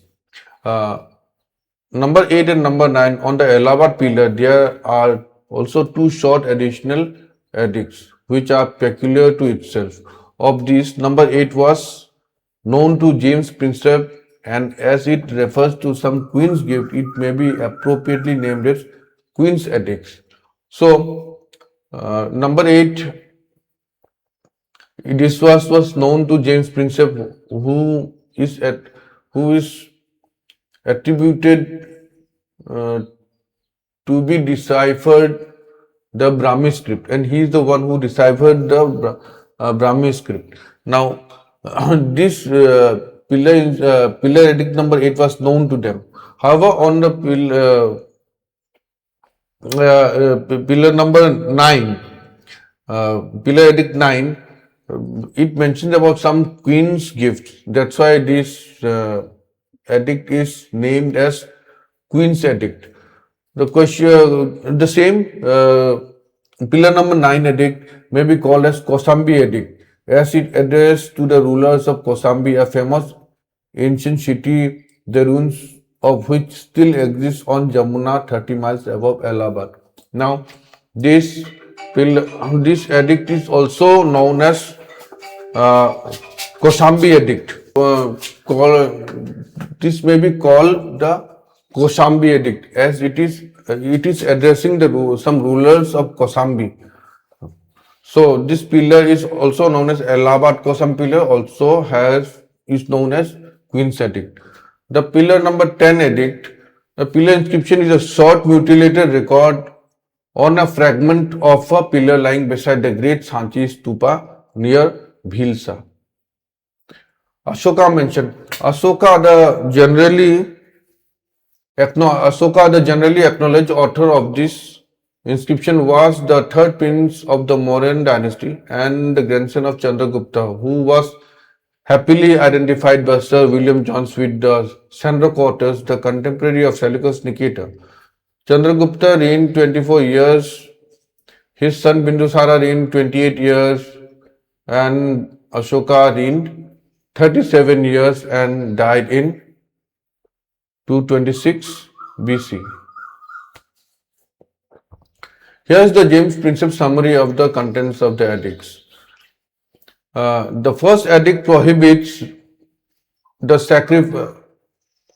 Number 8 and number 9 on the Allahabad pillar, there are also 2 short additional edicts which are peculiar to itself. Of these, number 8 was known to James Prinsep, and as it refers to some queen's gift, it may be appropriately named as Queen's Edicts. So, number 8, this was known to James Prinsep, who is attributed to be deciphered the Brahmi script, and he is the one who deciphered the Brahmi script. Now, this pillar edict number 8 was known to them. However, on the pillar number 9, pillar edict 9, it mentions about some queen's gifts. That's why this edict is named as Queen's Edict. The question, the same pillar number 9 edict may be called as Kosambi Edict, as it addressed to the rulers of Kosambi, a famous ancient city, the ruins of which still exist on Jamuna 30 miles above Allahabad. Now, this this edict is also known as Kosambi Edict. This may be called the Kosambi Edict, as it is addressing the some rulers of Kosambi. So this pillar is also known as Allahabad Kosam pillar, also is known as Queen's Edict. The pillar number 10 edict, the pillar inscription is a short mutilated record on a fragment of a pillar lying beside the great Sanchi Stupa near Bhilsa. Ashoka mentioned. Ashoka, the generally acknowledged author of this inscription, was the third prince of the Mauryan dynasty and the grandson of Chandragupta, who was happily identified by Sir William Jones with the Chandrakottas, the contemporary of Seleucus Nicator. Chandragupta reigned 24 years, his son Bindusara reigned 28 years, and Ashoka reigned 37 years and died in 226 BC. Here is the James Prinsep summary of the contents of the edicts. The first edict prohibits the sacrifice.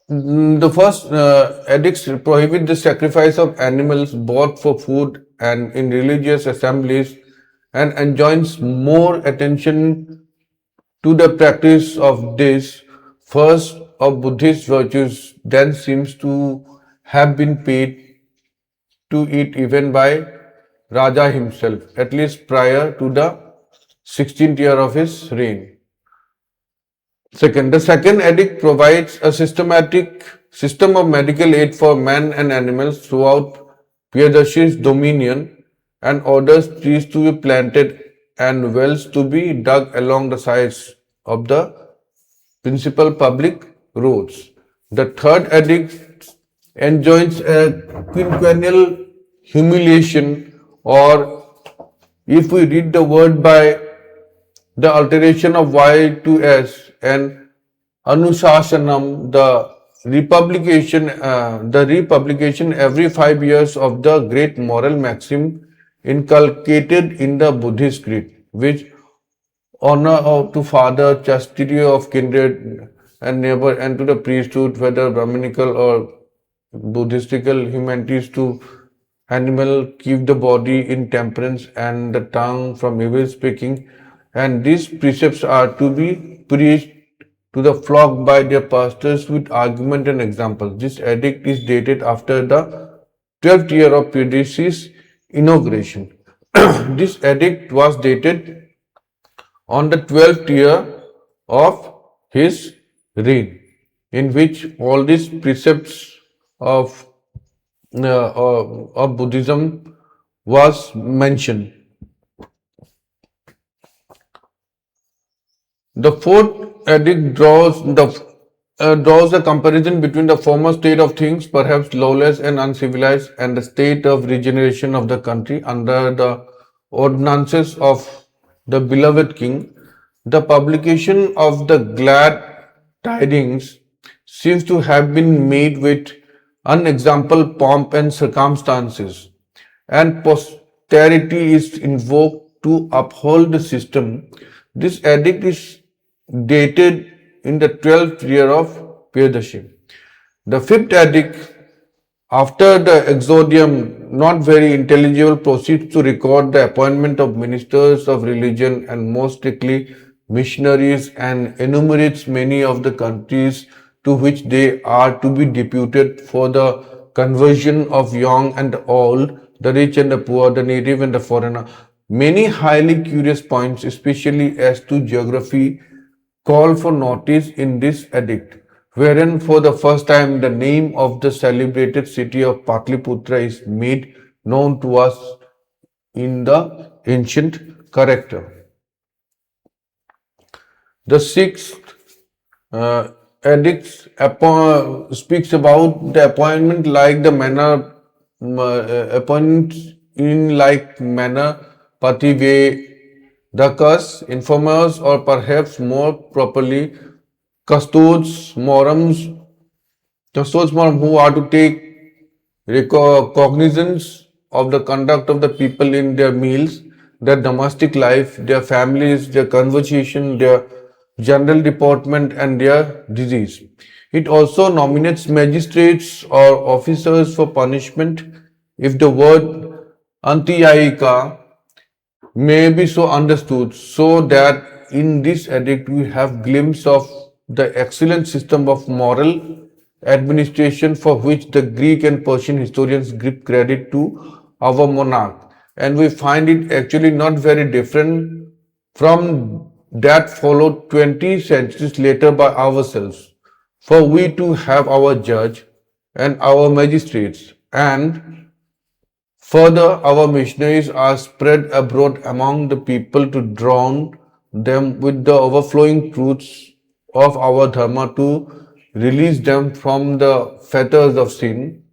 The first edicts prohibit the sacrifice of animals bought for food and in religious assemblies, and enjoins more attention to the practice of this first of Buddhist virtues than seems to have been paid to it even by Raja himself, at least prior to the 16th year of his reign. Second, the second edict provides a systematic system of medical aid for man and animals throughout Priyadashi's dominion, and orders trees to be planted and wells to be dug along the sides of the principal public roads. The third edict enjoins a quinquennial humiliation, or if we read the word by the alteration of Y to S, and Anusasanam, the republication every 5 years of the great moral maxim inculcated in the Buddhist creed, which honor to father, chastity of kindred and neighbor, and to the priesthood, whether Brahminical or Buddhistical, humanities to animal, keep the body in temperance and the tongue from evil speaking. And these precepts are to be preached to the flock by their pastors with argument and example. This edict is dated after the 12th year of Priyadashi's inauguration. This edict was dated on the 12th year of his reign, in which all these precepts of Buddhism was mentioned. The fourth edict draws a comparison between the former state of things, perhaps lawless and uncivilized, and the state of regeneration of the country under the ordinances of the beloved king. The publication of the glad tidings seems to have been made with unexampled pomp and circumstances, and posterity is invoked to uphold the system. This edict is dated in the 12th year of Priyadashi. The fifth edict, after the exordium, not very intelligible, proceeds to record the appointment of ministers of religion and most strictly missionaries, and enumerates many of the countries to which they are to be deputed for the conversion of young and old, the rich and the poor, the native and the foreigner. Many highly curious points, especially as to geography, call for notice in this edict, wherein for the first time the name of the celebrated city of Patliputra is made known to us in the ancient character. The sixth uh, edict speaks about the appointment like the manner appointment in like manner Pative Dakas, informers, or perhaps more properly, custodes morums, custodes morum who are to take cognizance of the conduct of the people in their meals, their domestic life, their families, their conversation, their general deportment, and their disease. It also nominates magistrates or officers for punishment if the word antiyayika may be so understood, so that in this edict we have glimpse of the excellent system of moral administration for which the Greek and Persian historians give credit to our monarch, and we find it actually not very different from that followed 20 centuries later by ourselves. For we too have our judge and our magistrates, and further, our missionaries are spread abroad among the people to drown them with the overflowing truths of our Dharma, to release them from the fetters of sin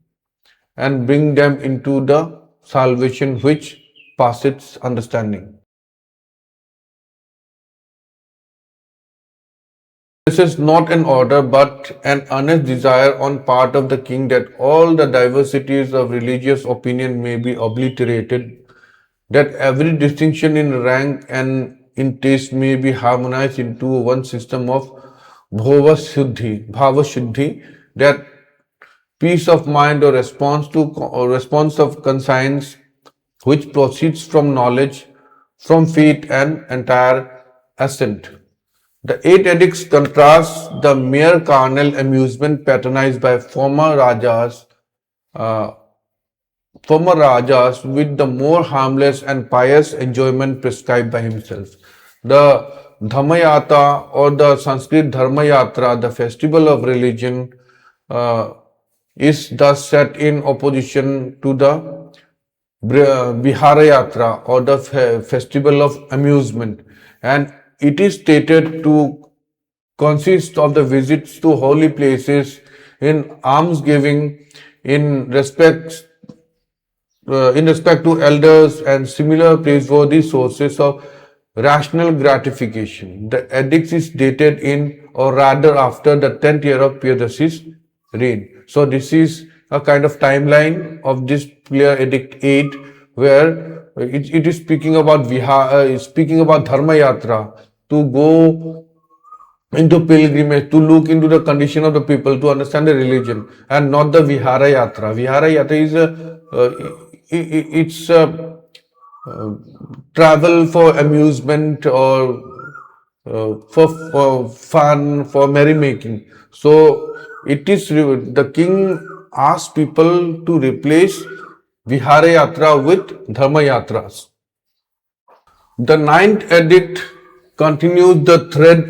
and bring them into the salvation which passeth understanding. This is not an order but an earnest desire on part of the king that all the diversities of religious opinion may be obliterated, that every distinction in rank and in taste may be harmonized into one system of bhava shuddhi, that peace of mind or response of conscience which proceeds from knowledge, from faith and entire assent. The eight edicts contrast the mere carnal amusement patronized by uh, former Rajas with the more harmless and pious enjoyment prescribed by himself. The Dhammayatra or the Sanskrit Dharmayatra, the festival of religion, uh, is thus set in opposition to the Viharayatra or the festival of amusement, and it is stated to consist of the visits to holy places, in almsgiving, in respect to elders and similar praiseworthy sources of rational gratification. The edict is dated in or rather after the 10th year of Piyadasi's reign. So this is a kind of timeline of this Piya Edict 8, where it is speaking about speaking about Dharma Yatra, to go into pilgrimage, to look into the condition of the people, to understand the religion, and not the Vihara Yatra. Vihara Yatra is it's travel for amusement or for fun, for merrymaking. So it is the king asked people to replace Vihara Yatra with Dharma Yatras. The ninth edict continues the thread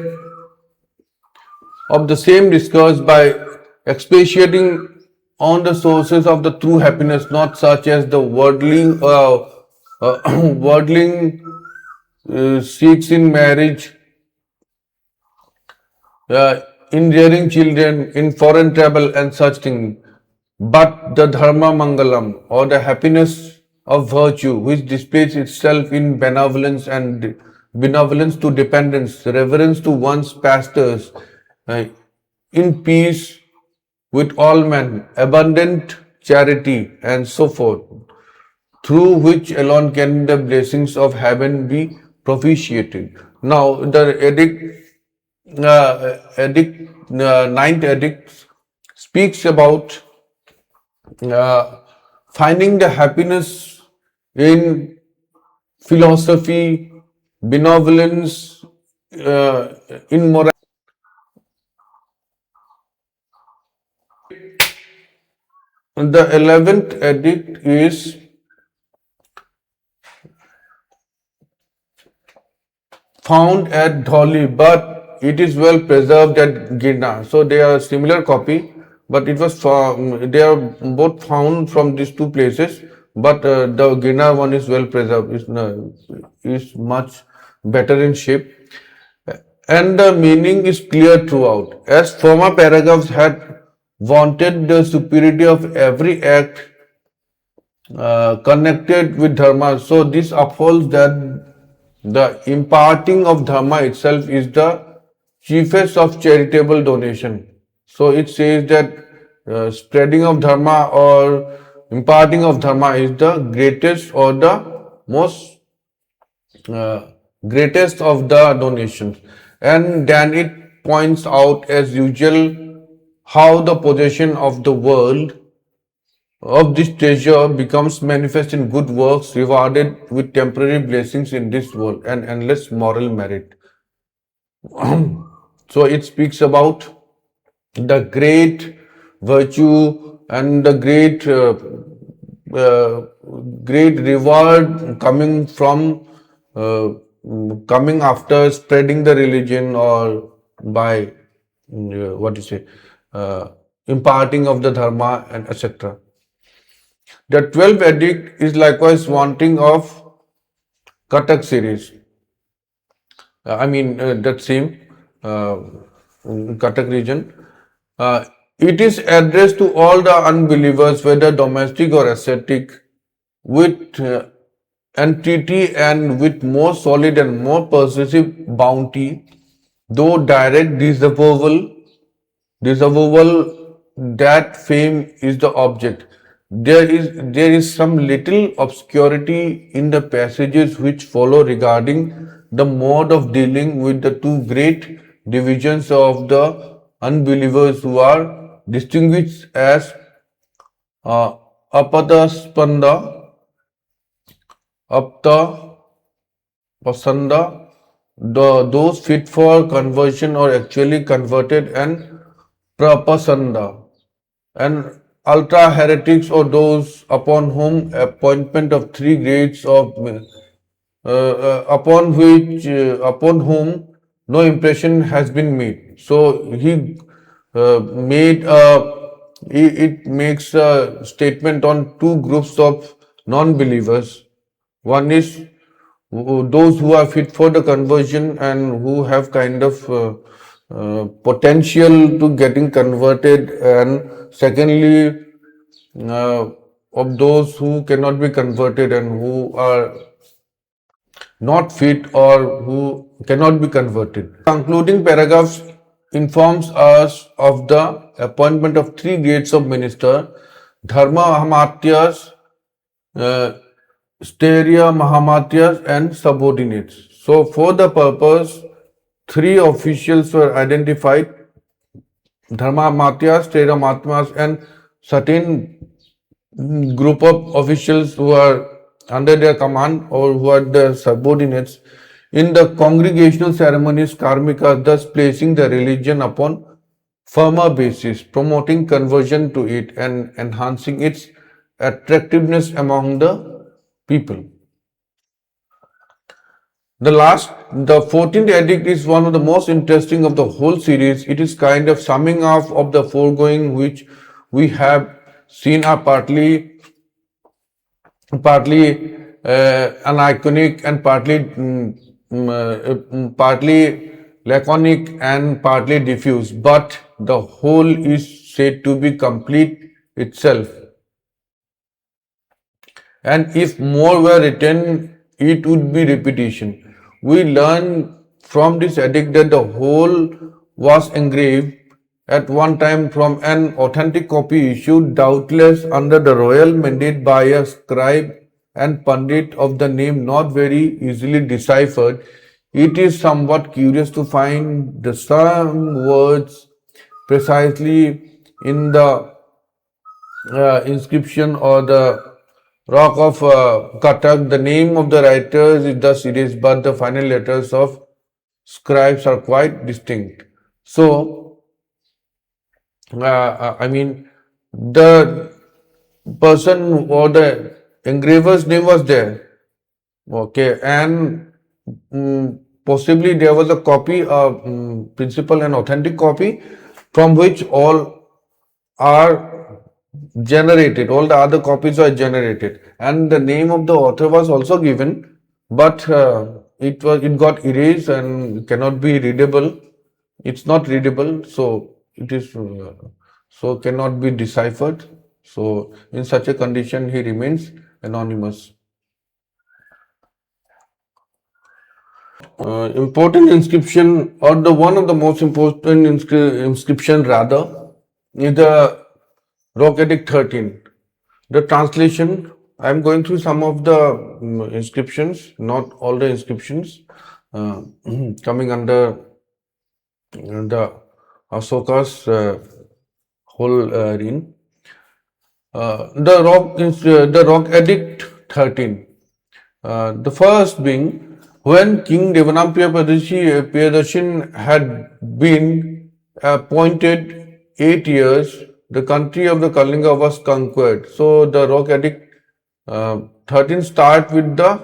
of the same discourse by expatiating on the sources of the true happiness, not such as the worldling seeks in marriage, in rearing children, in foreign travel, and such things, but the dharma mangalam or the happiness of virtue, which displays itself in benevolence to dependents, reverence to one's pastors, uh, in peace with all men, abundant charity, and so forth, through which alone can the blessings of heaven be propitiated. Now, the ninth edict speaks about finding the happiness in philosophy, benevolence, in morality. The 11th edict is found at Dholi, but it is well preserved at Girna. So they are similar copy, but it was they are both found from these two places. But the Girna one is well preserved. Is much better in shape, and the meaning is clear throughout. As former paragraphs had wanted the superiority of every act connected with dharma. So this upholds that the imparting of dharma itself is the chiefest of charitable donation. So it says that spreading of dharma or imparting of dharma is the greatest or the most uh, greatest of the donations. And then it points out as usual how the possession of the world of this treasure becomes manifest in good works rewarded with temporary blessings in this world and endless moral merit. So it speaks about the great virtue and the uh, great reward coming from uh, coming after spreading the religion or by what you say imparting of the dharma and etc. The 12th edict is likewise wanting of Katak series. That same uh, Katak region. It is addressed to all the unbelievers, whether domestic or ascetic, with entreaty and with more solid and more persuasive bounty, though direct disavowal that fame is the object. There is some little obscurity in the passages which follow regarding the mode of dealing with the two great divisions of the unbelievers who are distinguished as uh, apataspanda, apta pasanda, those fit for conversion or actually converted, and prapasanda, and ultra heretics or those upon whom appointment of three grades of upon whom no impression has been made. So he made it makes a statement on two groups of non-believers. One is those who are fit for the conversion and who have kind of potential to getting converted, and secondly of those who cannot be converted and who are not fit or who cannot be converted. Concluding paragraphs informs us of the appointment of three grades of minister: Dharma Mahamatyas, uh, Steria Mahamatyas, and subordinates. So, for the purpose, three officials were identified: Dharma Matyas, Steria Mahatmas, and certain group of officials who are under their command or who are the subordinates in the congregational ceremonies karmika, thus placing the religion upon firmer basis, promoting conversion to it and enhancing its attractiveness among the people. The 14th edict is one of the most interesting of the whole series. It is kind of summing up of the foregoing, which we have seen are partly anachronic and partly laconic and partly diffuse, but the whole is said to be complete itself. And if more were written, it would be repetition. We learn from this edict that the whole was engraved at one time from an authentic copy issued doubtless under the royal mandate by a scribe and pandit of the name not very easily deciphered. It is somewhat curious to find the some words precisely in the inscription or the rock of Katak. The name of the writers is the series, but the final letters of scribes are quite distinct. So, the person or the engraver's name was there, okay, and possibly there was a copy, principal and authentic copy, from which all are generated, all the other copies are generated, and the name of the author was also given, but it got erased and cannot be readable. It's not readable, so it is so cannot be deciphered. So in such a condition, he remains anonymous. Important inscription, or the one of the most important inscription rather, is the Rock Edict 13. The translation, I am going through some of the inscriptions, not all the inscriptions, coming under the Ashoka's whole reign. The Rock Edict 13. The first being, when King Devanampiya Priyadarshan had been appointed 8 years, the country of the Kalinga was conquered. So the Rock Edict 13 start with the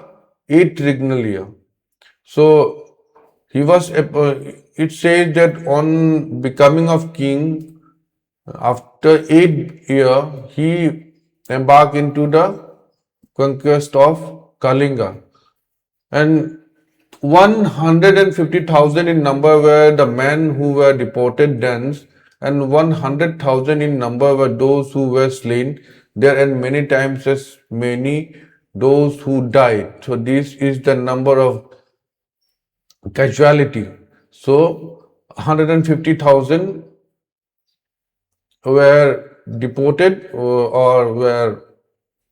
8th regnal year. So he was, it says that on becoming of king, after 8th year, he embarked into the conquest of Kalinga. And 150,000 in number were the men who were deported thence, and 100,000 in number were those who were slain there, and many times as many those who died. So this is the number of casualty. So 150,000 were deported or were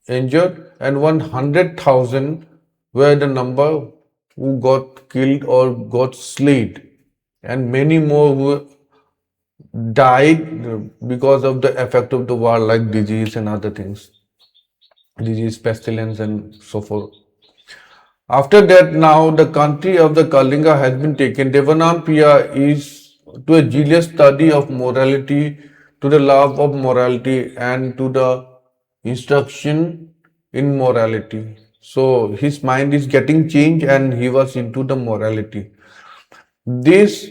injured, and 100,000 were the number who got killed or got slain, and many more who died because of the effect of the war, like disease and other things, disease, pestilence, and so forth. After that, now the country of the Kalinga has been taken. Devanampiya is to a zealous study of morality, to the love of morality, and to the instruction in morality. So his mind is getting changed and he was into the morality. This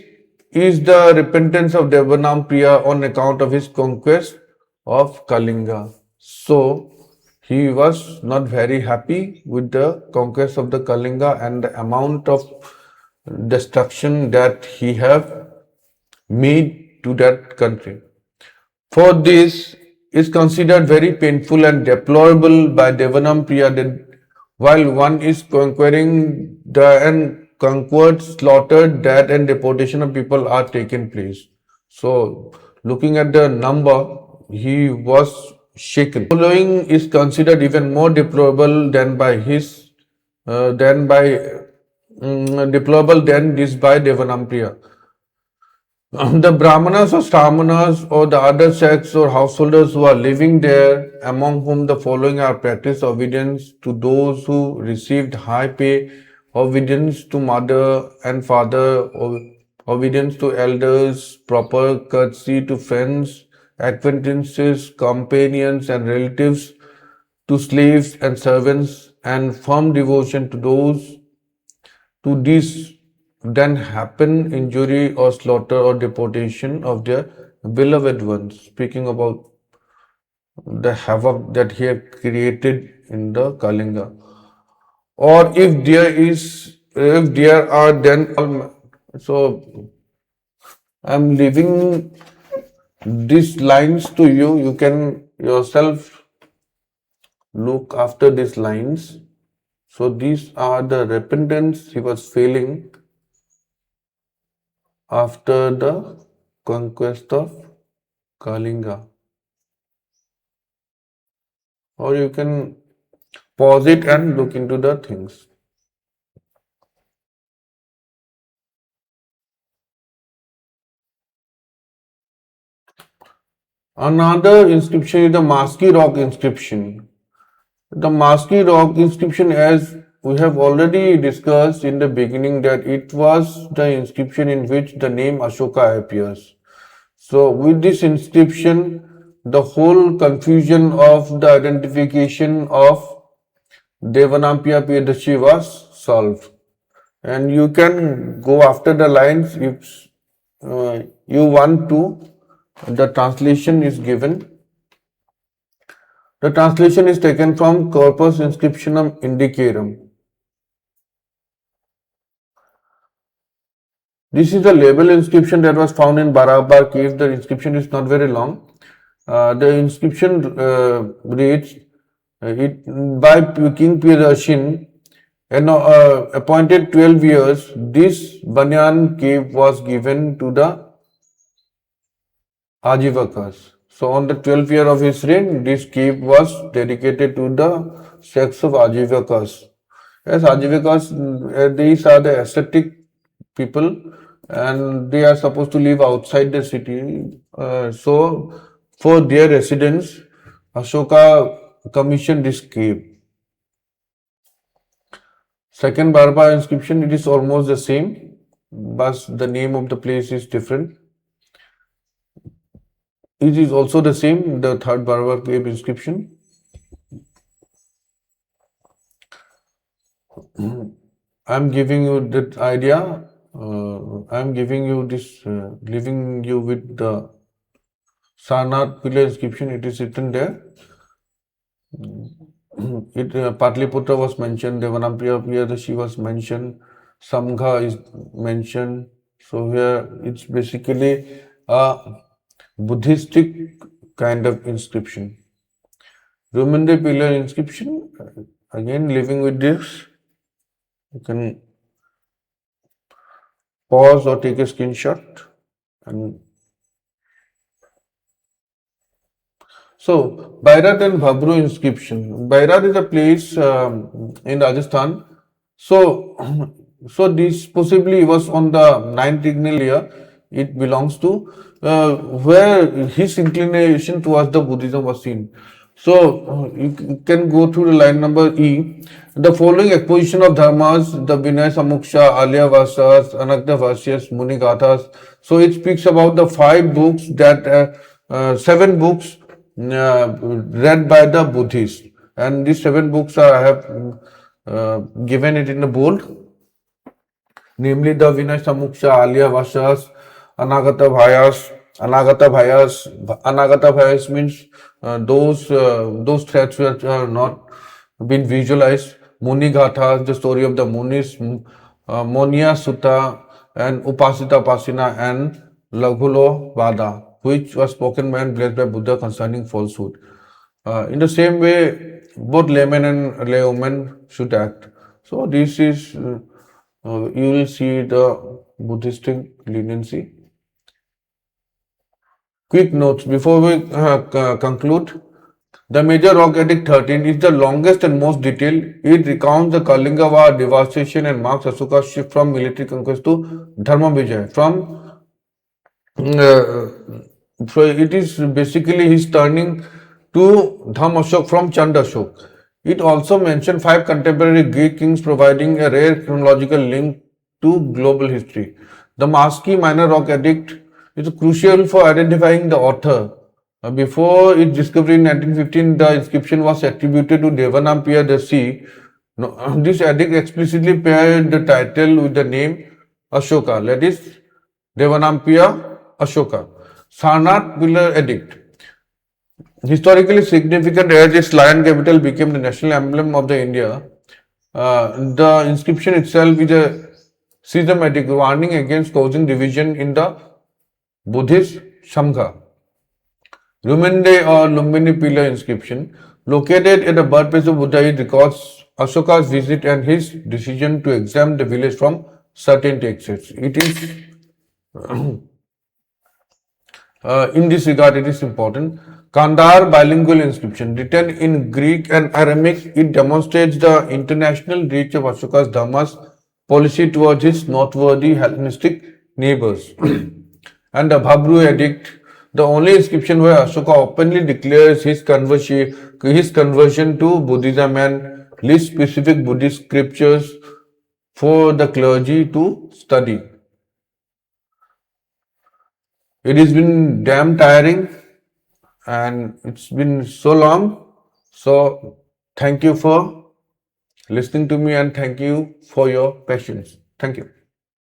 is the repentance of Devanampiya on account of his conquest of Kalinga. So he was not very happy with the conquest of the Kalinga and the amount of destruction that he have made to that country. For this is considered very painful and deplorable by Devanampiya that while one is conquering the and conquered, slaughtered, death and deportation of people are taken place. So looking at the number, he was shaken. Following is considered even more deplorable than by his deplorable than this by Devanampiya. The Brahmanas or Shamanas or the other sects or householders who are living there, among whom the following are practiced: obedience to those who received high pay, obedience to mother and father, obedience to elders, proper courtesy to friends, acquaintances, companions and relatives, to slaves and servants, and firm devotion to those. To these then happen injury or slaughter or deportation of their beloved ones. Speaking about the havoc that he had created in the Kalinga. Or if there are then, so I'm leaving these lines to you. You can yourself look after these lines. So these are the repentance he was feeling after the conquest of Kalinga. Or you can pause it and look into the things. Another inscription is the Maski Rock inscription. The Maski Rock inscription, as we have already discussed in the beginning, that it was the inscription in which the name Ashoka appears. So with this inscription, the whole confusion of the identification of Devanampiya Priyadarshan was solved. and you can go after the lines if you want to. The translation is given. The translation is taken from Corpus Inscriptionum Indicarum. This is the label inscription that was found in Barabar cave. The inscription is not very long. The inscription reads, it by King Pirashin, and appointed 12 years, this Banyan cave was given to the Ajivakas. So on the 12th year of his reign, this cave was dedicated to the sects of Ajivakas. Yes, Ajivakas, these are the ascetic people and they are supposed to live outside the city. So for their residence, Ashoka commissioned this cave. Second Barba inscription, it is almost the same, but the name of the place is different. It is also the same, the third Barbar cave inscription. I am giving you that idea. I am giving you this, leaving you with the Sarnath pillar inscription. It is written there. Patliputra was mentioned, Devanampriya Priyadashi was mentioned, Samgha is mentioned. So here it's basically a Buddhistic kind of inscription. Rumende pillar inscription, again living with this, you can pause or take a screenshot. And so Bairat and Bhabru inscription. Bairat is a place in Rajasthan. So this possibly was on the 9th regnal year. It belongs to where his inclination towards the Buddhism was seen. So you can go through the line number E. The following exposition of dharmas, the Vinay Samuksha, Alya Vasas, Anagda Vasyas, Muni Gathas. So it speaks about the 5 books that 7 books read by the Buddhists, and these 7 books I have given it in a bold, namely the Vinay Samuksha, Alya Vasas, Anagata Bhayas. Anagata Bhayas means those threats which are not been visualized. Muni Gathas, the story of the Munis, Monia Sutta, and Upasita Pasina, and Laghulo Vada, which was spoken by and blessed by Buddha concerning falsehood. In the same way, both laymen and laywomen should act. So this is, you will see the Buddhistic leniency. Quick notes before we conclude. The major rock edict 13 is the longest and most detailed. It recounts the Kalinga War devastation and marks Ashoka's shift from military conquest to Dharma Vijay. So it is basically his turning to Dham Ashok from Chand Ashok. It also mentioned 5 contemporary Greek kings, providing a rare chronological link to global history. The Maski Minor Rock Edict is crucial for identifying the author. Before its discovery in 1915, the inscription was attributed to Devanampiya Dasi. This edict explicitly paired the title with the name Ashoka, that is Devanampiya Ashoka. Sarnath Pillar Edict. Historically significant as its lion capital became the national emblem of the India, the inscription itself is a systematic warning against causing division in the Buddhist Samgha. Lumende or Lumbini pillar inscription, located at the birthplace of Buddha, it records Ashoka's visit and his decision to exempt the village from certain taxes. It is in this regard, it is important. Kandahar bilingual inscription, written in Greek and Aramaic, it demonstrates the international reach of Ashoka's Dhamma's policy towards his noteworthy Hellenistic neighbors. And the Bhabru Edict, the only inscription where Ashoka openly declares his conversion to Buddhism and lists specific Buddhist scriptures for the clergy to study. It has been damn tiring and it's been so long. So thank you for listening to me and thank you for your patience. Thank you.